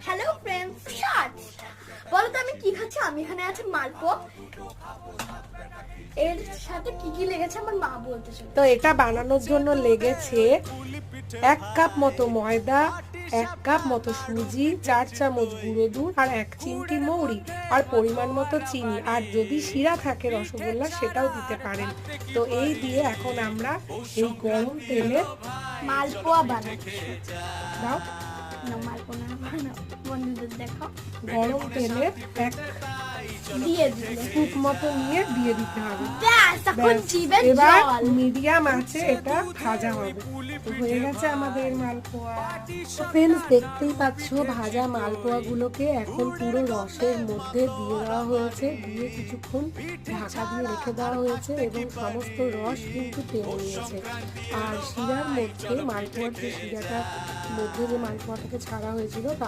Hello friends, বলো তো আমি কি খাচ্ছি? আমি এখানে আছে মালপোয়া, এর সাথে কি কি লেগেছে আমার মা বলতে চলে। তো এটা বানানোর জন্য লেগেছে 1 কাপ মতো ময়দা, 1 কাপ মতো সুজি, 4 চামচ গুঁড়ো দুধ আর 1 চিমটি মৌরি আর পরিমাণ মতো চিনি। আর যদি শিরা থাকে রসগোল্লা সেটাও দিতে পারেন। তো এই দিয়ে এখন আমরা এই গরম তেলে মালপোয়া বানাচ্ছি। দাও, না, মালপোয়া না বানাও, বন্ধুদের দেখো। গরম তেলে 1 দিয়ে দিলে স্কুপ মতো নিয়ে দিয়ে দিতে হবে। ব্যাস, এখন ব্যাস, জিভে এবার জল। মিডিয়াম আছে এটা ভাজা হবে। তো হয়ে গেছে আমাদের মালপোয়া। ফ্রেন্ডস, দেখতেই পাচ্ছ ভাজা মালপোয়া গুলোকে এখন পুরো রসের মধ্যে দিয়ে দেওয়া হয়েছে, দিয়ে কিছুক্ষণ ঢাকা দিয়ে রেখে দেওয়া হয়েছে এবং সমস্ত রস কিন্তু টেনে নিয়েছে। আর শিরার মধ্যে মালপোয়ার যে শিরাটার মধ্যে যে মালপোয়াটাকে ছাড়া হয়েছিল তার